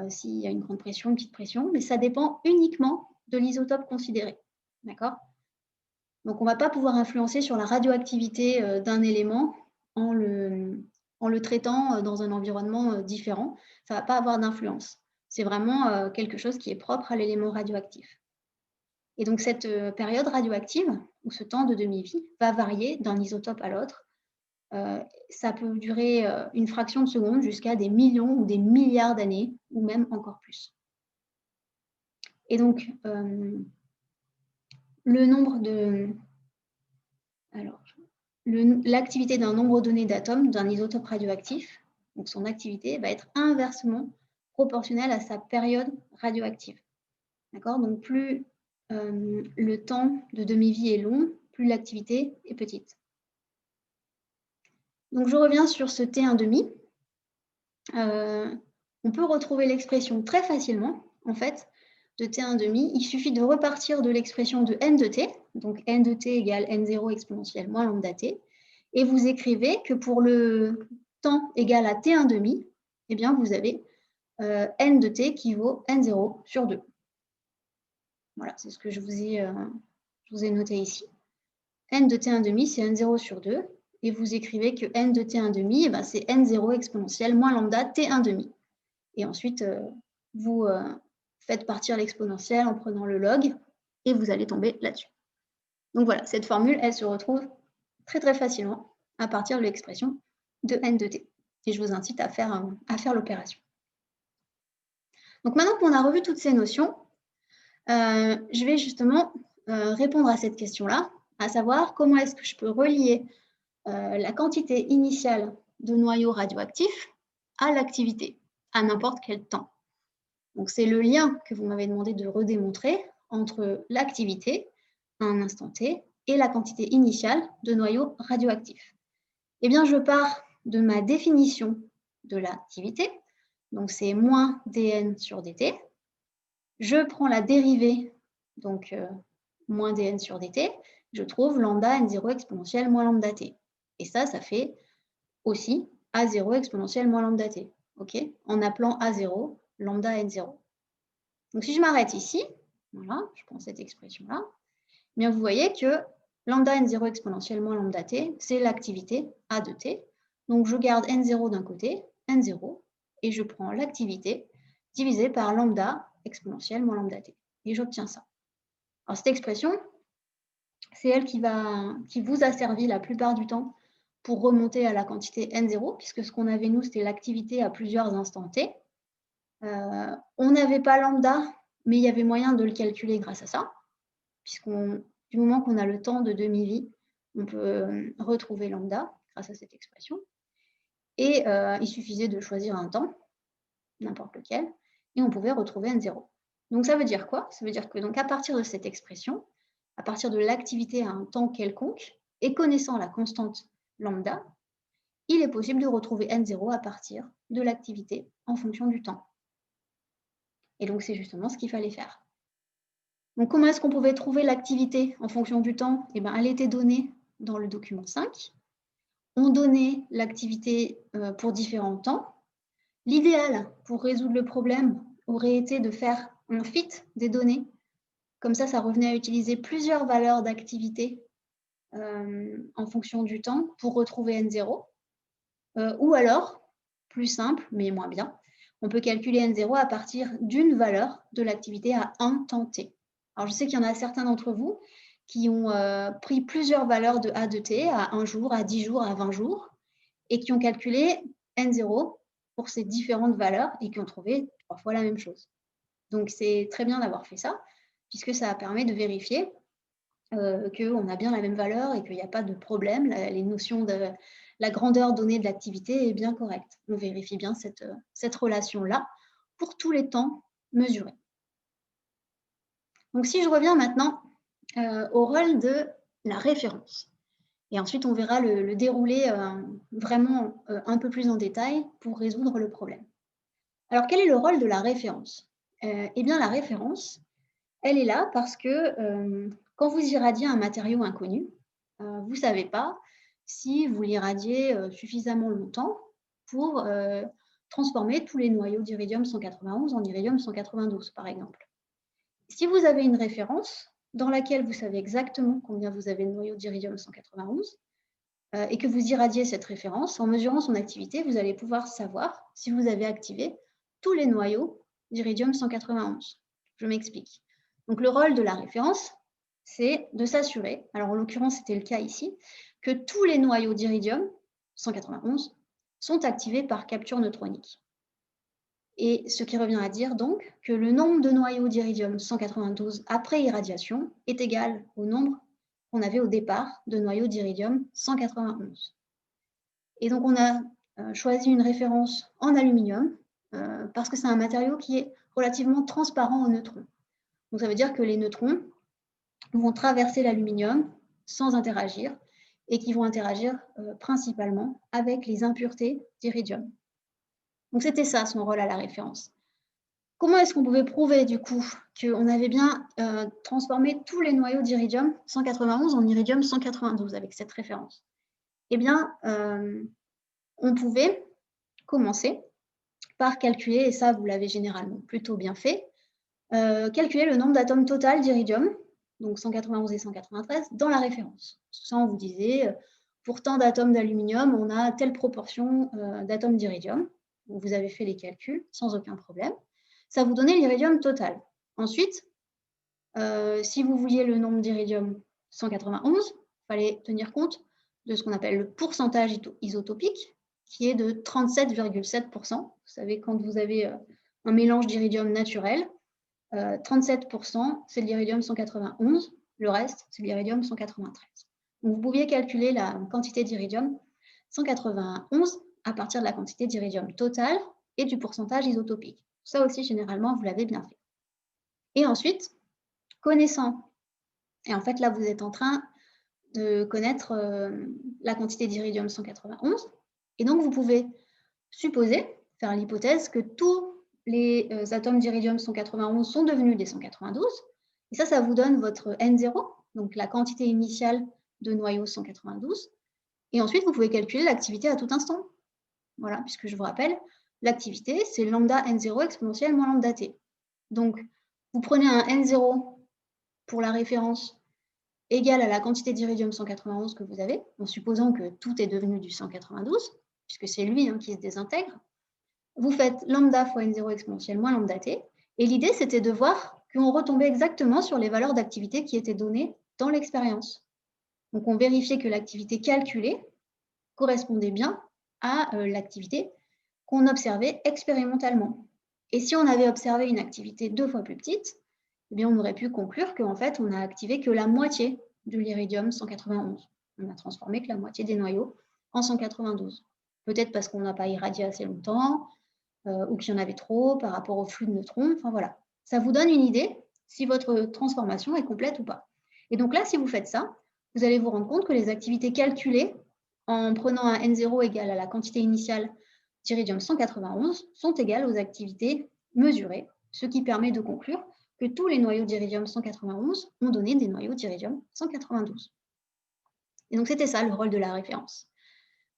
s'il y a une grande pression, une petite pression, mais ça dépend uniquement de l'isotope considéré. D'accord ? Donc, on ne va pas pouvoir influencer sur la radioactivité d'un élément en le traitant dans un environnement différent. Ça ne va pas avoir d'influence. C'est vraiment quelque chose qui est propre à l'élément radioactif. Et donc, cette période radioactive, ou ce temps de demi-vie, va varier d'un isotope à l'autre. Ça peut durer une fraction de seconde jusqu'à des millions ou des milliards d'années, ou même encore plus. Et donc, le nombre de... Alors, l'activité d'un nombre donné d'atomes d'un isotope radioactif, donc son activité, va être inversement proportionnelle à sa période radioactive. D'accord ? Donc, plus le temps de demi-vie est long, plus l'activité est petite. Donc, je reviens sur ce T1,5. On peut retrouver l'expression très facilement. En fait, de T1,5, il suffit de repartir de l'expression de n de t, donc n de t égale n0 exponentielle moins lambda t, et vous écrivez que pour le temps égal à T1,5, eh bien, vous avez n de t qui vaut n0 sur 2. Voilà, c'est ce que je vous ai noté ici. N de T1,5, c'est n0 sur 2. Et vous écrivez que n de T1,5, eh ben, c'est n0 exponentielle moins lambda T1,5. Et ensuite, vous faites partir l'exponentielle en prenant le log, et vous allez tomber là-dessus. Donc voilà, cette formule, elle se retrouve très très facilement à partir de l'expression de n de t. Et je vous incite à faire l'opération. Donc maintenant qu'on a revu toutes ces notions, je vais justement répondre à cette question-là, à savoir comment est-ce que je peux relier la quantité initiale de noyaux radioactifs à l'activité, à n'importe quel temps. Donc c'est le lien que vous m'avez demandé de redémontrer entre l'activité à un instant t et la quantité initiale de noyaux radioactifs. Eh bien, je pars de ma définition de l'activité, donc c'est moins dn sur dt. Je prends la dérivée, donc moins dn sur dt, je trouve lambda n0 exponentielle moins lambda t. Et ça fait aussi A0 exponentielle moins lambda t, okay, en appelant A0 lambda n0. Donc si je m'arrête ici, voilà, je prends cette expression-là, eh bien vous voyez que lambda n0 exponentielle moins lambda t, c'est l'activité A de t. Donc je garde n0 d'un côté, n0, et je prends l'activité divisée par lambda exponentielle moins lambda t. Et j'obtiens ça. Alors cette expression, c'est elle qui vous a servi la plupart du temps pour remonter à la quantité n0, puisque ce qu'on avait, nous, c'était l'activité à plusieurs instants t. On n'avait pas lambda, mais il y avait moyen de le calculer grâce à ça, du moment qu'on a le temps de demi-vie, on peut retrouver lambda grâce à cette expression. Et il suffisait de choisir un temps, n'importe lequel, et on pouvait retrouver n0. Donc ça veut dire quoi? Ça veut dire que donc, à partir de cette expression, à partir de l'activité à un temps quelconque, et connaissant la constante lambda, il est possible de retrouver n0 à partir de l'activité en fonction du temps. Et donc c'est justement ce qu'il fallait faire. Donc comment est-ce qu'on pouvait trouver l'activité en fonction du temps? Eh bien, elle était donnée dans le document 5. On donnait l'activité pour différents temps. L'idéal pour résoudre le problème aurait été de faire un fit des données. Comme ça revenait à utiliser plusieurs valeurs d'activité en fonction du temps pour retrouver n0. Ou alors, plus simple, mais moins bien, on peut calculer n0 à partir d'une valeur de l'activité à un temps t. Alors, je sais qu'il y en a certains d'entre vous qui ont pris plusieurs valeurs de A de t à 1 jour, à 10 jours, à 20 jours, et qui ont calculé n0 pour ces différentes valeurs et qui ont trouvé 3 fois la même chose. Donc, c'est très bien d'avoir fait ça, puisque ça permet de vérifier qu'on a bien la même valeur et qu'il n'y a pas de problème. Les notions de la grandeur donnée de l'activité est bien correcte. On vérifie bien cette relation-là pour tous les temps mesurés. Donc, si je reviens maintenant au rôle de la référence. Et ensuite, on verra le déroulé vraiment un peu plus en détail pour résoudre le problème. Alors, quel est le rôle de la référence? Eh bien, la référence, elle est là parce que quand vous irradiez un matériau inconnu, vous ne savez pas si vous l'irradiez suffisamment longtemps pour transformer tous les noyaux d'iridium 191 en iridium 192, par exemple. Si vous avez une référence dans laquelle vous savez exactement combien vous avez de noyaux d'iridium 191 et que vous irradiez cette référence, en mesurant son activité, vous allez pouvoir savoir si vous avez activé tous les noyaux d'iridium 191. Je m'explique. Donc, le rôle de la référence, c'est de s'assurer, alors en l'occurrence, c'était le cas ici, que tous les noyaux d'iridium 191 sont activés par capture neutronique. Et ce qui revient à dire donc que le nombre de noyaux d'iridium 192 après irradiation est égal au nombre qu'on avait au départ de noyaux d'iridium 191. Et donc, on a choisi une référence en aluminium parce que c'est un matériau qui est relativement transparent aux neutrons. Donc, ça veut dire que les neutrons vont traverser l'aluminium sans interagir et qui vont interagir principalement avec les impuretés d'iridium. Donc, c'était ça son rôle à la référence. comment est-ce qu'on pouvait prouver du coup qu'on avait bien transformé tous les noyaux d'iridium 191 en iridium 192 avec cette référence? Eh bien, on pouvait commencer par calculer, et ça vous l'avez généralement plutôt bien fait, calculer le nombre d'atomes total d'iridium, donc 191 et 193, dans la référence. Ça, on vous disait, pour tant d'atomes d'aluminium, on a telle proportion d'atomes d'iridium. Vous avez fait les calculs sans aucun problème. Ça vous donnait l'iridium total. Ensuite, si vous vouliez le nombre d'iridium 191, il fallait tenir compte de ce qu'on appelle le pourcentage isotopique, qui est de 37,7%. Vous savez, quand vous avez un mélange d'iridium naturel, 37%, c'est de l'iridium 191, le reste, c'est de l'iridium 193. Donc, vous pouviez calculer la quantité d'iridium 191 à partir de la quantité d'iridium totale et du pourcentage isotopique. Ça aussi, généralement, vous l'avez bien fait. Et ensuite, connaissant, et en fait, là, vous êtes en train de connaître la quantité d'iridium 191, et donc vous pouvez supposer, faire l'hypothèse que tous les atomes d'iridium 191 sont devenus des 192, et ça vous donne votre N0, donc la quantité initiale de noyau 192, et ensuite vous pouvez calculer l'activité à tout instant. Voilà, puisque je vous rappelle, l'activité, c'est lambda N0 exponentielle moins lambda T. Donc, vous prenez un N0 pour la référence égale à la quantité d'iridium 191 que vous avez, en supposant que tout est devenu du 192, puisque c'est lui qui se désintègre. Vous faites lambda fois N0 exponentielle moins lambda T, et l'idée, c'était de voir qu'on retombait exactement sur les valeurs d'activité qui étaient données dans l'expérience. Donc, on vérifiait que l'activité calculée correspondait bien à l'activité qu'on observait expérimentalement. Et si on avait observé une activité 2 fois plus petite, eh bien, on aurait pu conclure qu'en fait, on n'a activé que la moitié de l'iridium 191. On a transformé que la moitié des noyaux en 192. Peut-être parce qu'on n'a pas irradié assez longtemps, ou qu'il y en avait trop par rapport au flux de neutrons. Enfin voilà, ça vous donne une idée si votre transformation est complète ou pas. Et donc là, si vous faites ça, vous allez vous rendre compte que les activités calculées en prenant un N0 égal à la quantité initiale d'iridium 191 sont égales aux activités mesurées, ce qui permet de conclure que tous les noyaux d'iridium 191 ont donné des noyaux d'iridium 192. Et donc c'était ça le rôle de la référence.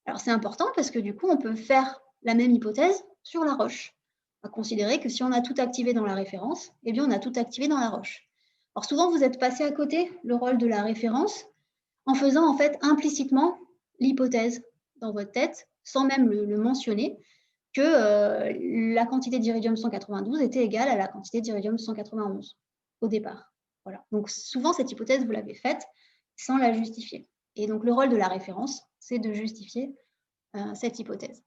Alors c'est important parce que du coup on peut faire la même hypothèse sur la roche. On va considérer que si on a tout activé dans la référence, eh bien on a tout activé dans la roche. Alors souvent vous êtes passé à côté le rôle de la référence en faisant en fait implicitement l'hypothèse dans votre tête, sans même le mentionner, que la quantité d'iridium 192 était égale à la quantité d'iridium 191 au départ. Voilà. Donc souvent, cette hypothèse, vous l'avez faite sans la justifier. Et donc le rôle de la référence, c'est de justifier cette hypothèse.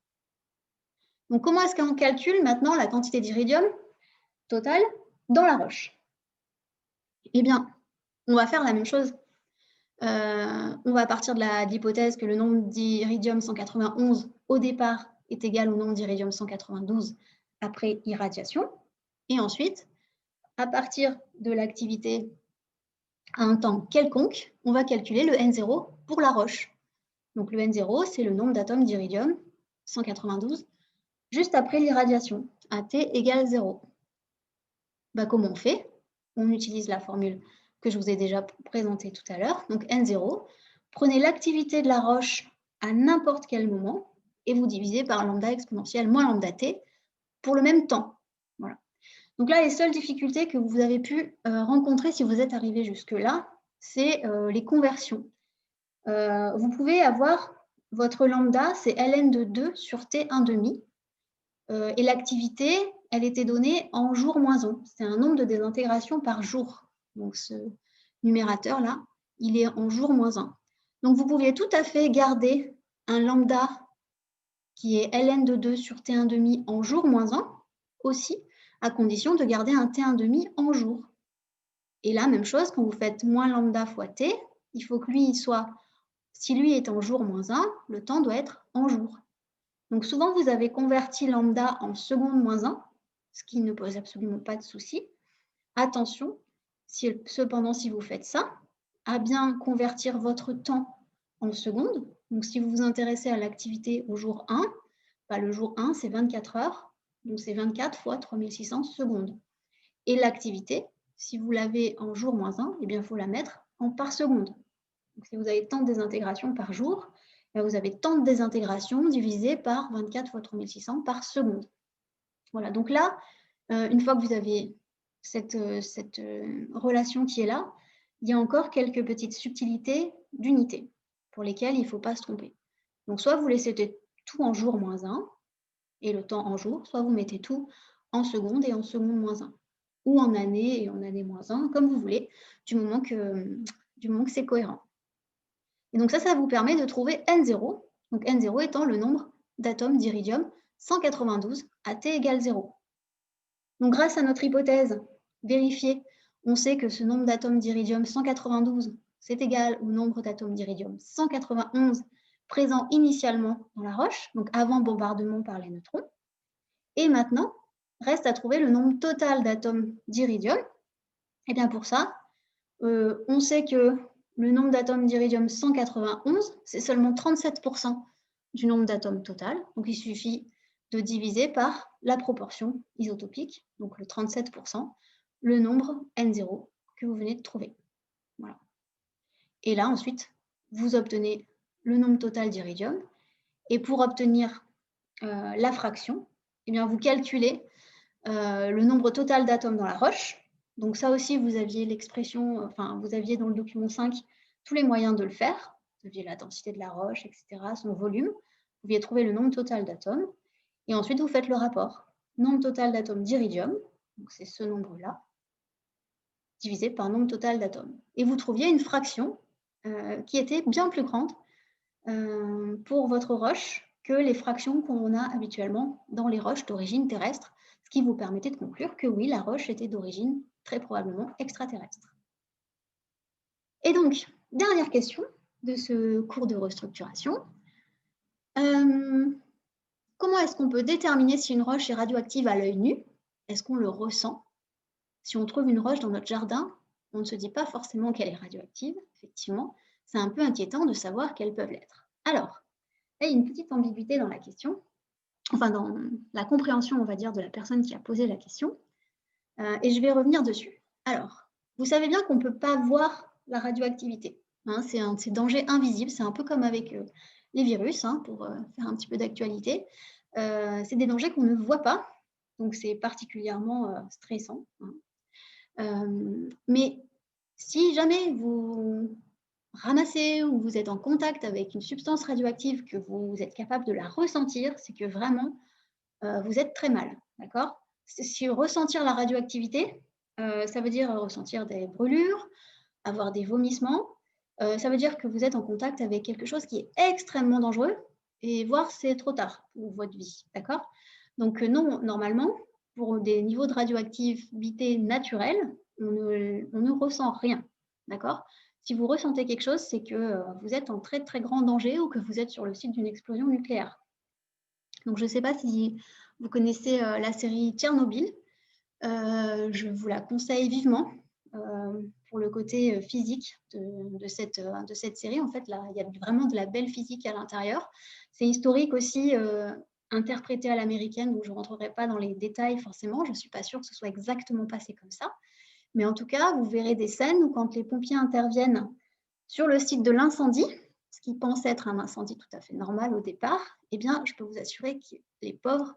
Donc comment est-ce qu'on calcule maintenant la quantité d'iridium totale dans la roche? Eh bien, on va faire la même chose. On va partir de l'hypothèse que le nombre d'iridium 191 au départ est égal au nombre d'iridium 192 après irradiation. Et ensuite, à partir de l'activité à un temps quelconque, on va calculer le N0 pour la roche. Donc le N0, c'est le nombre d'atomes d'iridium 192 juste après l'irradiation, à T égale 0. Comment on fait? On utilise la formule que je vous ai déjà présentée tout à l'heure, donc N0. Prenez l'activité de la roche à n'importe quel moment et vous divisez par lambda exponentielle moins lambda T pour le même temps. Voilà. Donc là, les seules difficultés que vous avez pu rencontrer si vous êtes arrivé jusque-là, c'est les conversions. Vous pouvez avoir votre lambda, c'est ln de 2 sur T1,5. Et l'activité, elle était donnée en jour moins 1. C'est un nombre de désintégrations par jour. Donc ce numérateur-là, il est en jour moins 1. Donc vous pouviez tout à fait garder un lambda qui est ln de 2 sur T1,5 en jour moins 1 aussi, à condition de garder un T1,5 en jour. Et là, même chose, quand vous faites moins lambda fois T, il faut que lui soit, si lui est en jour moins 1, le temps doit être en jour. Donc souvent, vous avez converti lambda en seconde moins 1, ce qui ne pose absolument pas de souci. Attention, cependant, si vous faites ça, à bien convertir votre temps en secondes. Donc si vous vous intéressez à l'activité au jour 1, le jour 1, c'est 24 heures. Donc, c'est 24 fois 3600 secondes. Et l'activité, si vous l'avez en jour moins 1, eh bien, il faut la mettre en par seconde. Donc, si vous avez tant de désintégrations par jour, vous avez tant de désintégrations divisé par 24 fois 3600 par seconde. Voilà, donc là, une fois que vous avez cette relation qui est là, il y a encore quelques petites subtilités d'unité pour lesquelles il ne faut pas se tromper. Donc, soit vous laissez tout en jour moins 1 et le temps en jour, soit vous mettez tout en secondes et en secondes moins 1, ou en années et en années moins 1, comme vous voulez, du moment que c'est cohérent. Et donc ça vous permet de trouver N0, donc N0 étant le nombre d'atomes d'iridium 192 à T égale 0. Donc grâce à notre hypothèse vérifiée, on sait que ce nombre d'atomes d'iridium 192, c'est égal au nombre d'atomes d'iridium 191 présents initialement dans la roche, donc avant bombardement par les neutrons. Et maintenant, reste à trouver le nombre total d'atomes d'iridium. Et bien pour ça, on sait que le nombre d'atomes d'iridium 191, c'est seulement 37% du nombre d'atomes total. Donc il suffit de diviser par la proportion isotopique, donc le 37%, le nombre N0 que vous venez de trouver. Voilà. Et là, ensuite, vous obtenez le nombre total d'iridium. Et pour obtenir la fraction, eh bien, vous calculez le nombre total d'atomes dans la roche. Donc ça aussi, vous aviez l'expression, enfin, vous aviez dans le document 5 tous les moyens de le faire. Vous aviez la densité de la roche, etc., son volume. Vous pouviez trouver le nombre total d'atomes. Et ensuite, vous faites le rapport. Nombre total d'atomes d'iridium, donc c'est ce nombre-là, divisé par nombre total d'atomes. Et vous trouviez une fraction qui était bien plus grande pour votre roche que les fractions qu'on a habituellement dans les roches d'origine terrestre, ce qui vous permettait de conclure que oui, la roche était d'origine très probablement extraterrestre. Et donc, dernière question de ce cours de restructuration. Comment est-ce qu'on peut déterminer si une roche est radioactive à l'œil nu? Est-ce qu'on le ressent? Si on trouve une roche dans notre jardin, on ne se dit pas forcément qu'elle est radioactive, effectivement. C'est un peu inquiétant de savoir qu'elles peuvent l'être. Alors, là, il y a une petite ambiguïté dans la question, enfin dans la compréhension, on va dire, de la personne qui a posé la question, et je vais revenir dessus. Alors, vous savez bien qu'on ne peut pas voir la radioactivité. Hein, c'est un de ces dangers invisibles, c'est un peu comme avec les virus, hein, pour faire un petit peu d'actualité. C'est des dangers qu'on ne voit pas, donc c'est particulièrement stressant. Hein. Mais si jamais vous ramassez ou vous êtes en contact avec une substance radioactive que vous êtes capable de la ressentir, c'est que vraiment, vous êtes très mal, d'accord? Si ressentir la radioactivité, ça veut dire ressentir des brûlures, avoir des vomissements, ça veut dire que vous êtes en contact avec quelque chose qui est extrêmement dangereux et voire c'est trop tard pour votre vie, d'accord? Donc non, normalement, pour des niveaux de radioactivité naturels, on ne ressent rien, d'accord? Si vous ressentez quelque chose, c'est que vous êtes en très très grand danger ou que vous êtes sur le site d'une explosion nucléaire. Donc je ne sais pas si vous connaissez la série Tchernobyl. Je vous la conseille vivement pour le côté physique de cette série. En fait, là, il y a vraiment de la belle physique à l'intérieur. C'est historique aussi, interprété à l'américaine, donc je ne rentrerai pas dans les détails forcément. Je ne suis pas sûre que ce soit exactement passé comme ça. Mais en tout cas, vous verrez des scènes où quand les pompiers interviennent sur le site de l'incendie, ce qui pense être un incendie tout à fait normal au départ, eh bien, je peux vous assurer que les pauvres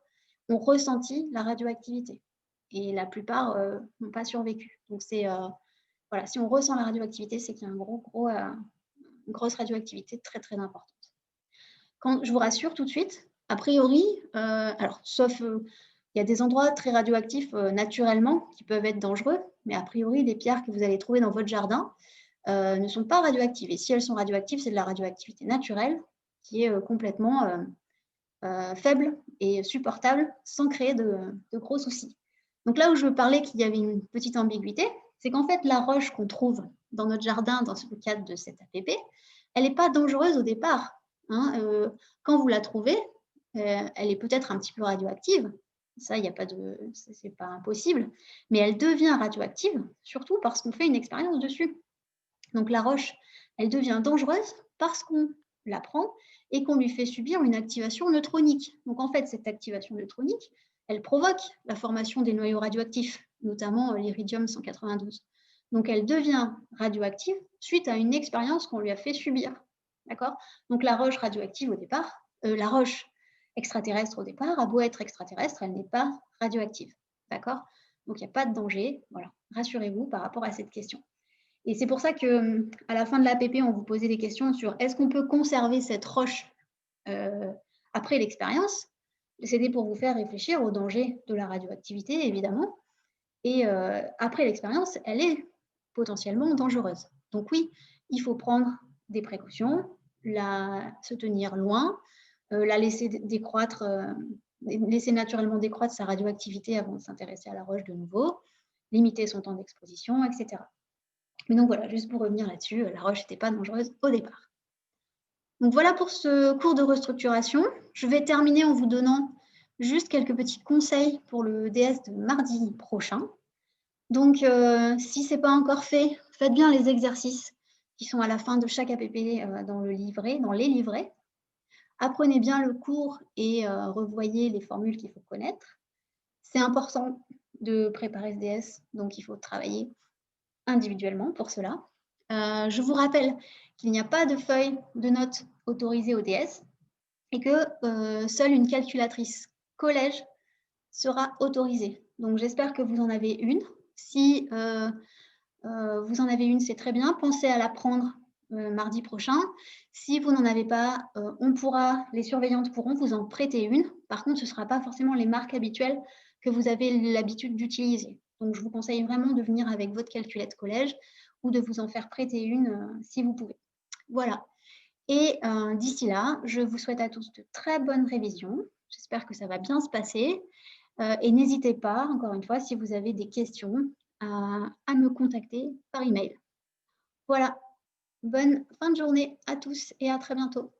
ont ressenti la radioactivité. Et la plupart n'ont pas survécu. Donc, voilà, si on ressent la radioactivité, c'est qu'il y a une grosse radioactivité très, très importante. Je vous rassure tout de suite, a priori, alors, sauf, il y a des endroits très radioactifs naturellement qui peuvent être dangereux, mais a priori, les pierres que vous allez trouver dans votre jardin ne sont pas radioactives. Et si elles sont radioactives, c'est de la radioactivité naturelle qui est complètement faible et supportable sans créer de gros soucis. Donc là où je veux parler qu'il y avait une petite ambiguïté, c'est qu'en fait, la roche qu'on trouve dans notre jardin, dans le cadre de cette APP, elle n'est pas dangereuse au départ. Hein. Quand vous la trouvez, elle est peut-être un petit peu radioactive. Ça, il n'y a pas de, c'est pas impossible. Mais elle devient radioactive, surtout parce qu'on fait une expérience dessus. Donc la roche, elle devient dangereuse parce qu'on la prend et qu'on lui fait subir une activation neutronique. Donc en fait, cette activation neutronique, elle provoque la formation des noyaux radioactifs, notamment l'iridium 192. Donc, elle devient radioactive suite à une expérience qu'on lui a fait subir. D'accord? Donc, la roche radioactive au départ, la roche extraterrestre au départ, a beau être extraterrestre, elle n'est pas radioactive. D'accord? Donc, il n'y a pas de danger. Voilà. Rassurez-vous par rapport à cette question. Et c'est pour ça qu'à la fin de l'APP, on vous posait des questions sur est-ce qu'on peut conserver cette roche après l'expérience. C'était pour vous faire réfléchir au danger de la radioactivité, évidemment. Et après l'expérience, elle est potentiellement dangereuse. Donc oui, il faut prendre des précautions, se tenir loin, la laisser décroître, laisser naturellement décroître sa radioactivité avant de s'intéresser à la roche de nouveau, limiter son temps d'exposition, etc. Mais donc voilà, juste pour revenir là-dessus, la roche n'était pas dangereuse au départ. Donc voilà pour ce cours de restructuration. Je vais terminer en vous donnant juste quelques petits conseils pour le DS de mardi prochain. Donc, si ce n'est pas encore fait, faites bien les exercices qui sont à la fin de chaque APP dans les livrets. Apprenez bien le cours et revoyez les formules qu'il faut connaître. C'est important de préparer ce DS, donc il faut travailler individuellement pour cela. Je vous rappelle qu'il n'y a pas de feuille de notes autorisée au DS et que seule une calculatrice collège sera autorisée. Donc, j'espère que vous en avez une. Si vous en avez une, c'est très bien. Pensez à la prendre mardi prochain. Si vous n'en avez pas, les surveillantes pourront vous en prêter une. Par contre, ce ne sera pas forcément les marques habituelles que vous avez l'habitude d'utiliser. Donc, je vous conseille vraiment de venir avec votre calculette collège ou de vous en faire prêter une si vous pouvez. Voilà. Et d'ici là, je vous souhaite à tous de très bonnes révisions. J'espère que ça va bien se passer. Et n'hésitez pas, encore une fois, si vous avez des questions, à me contacter par email. Voilà. Bonne fin de journée à tous et à très bientôt.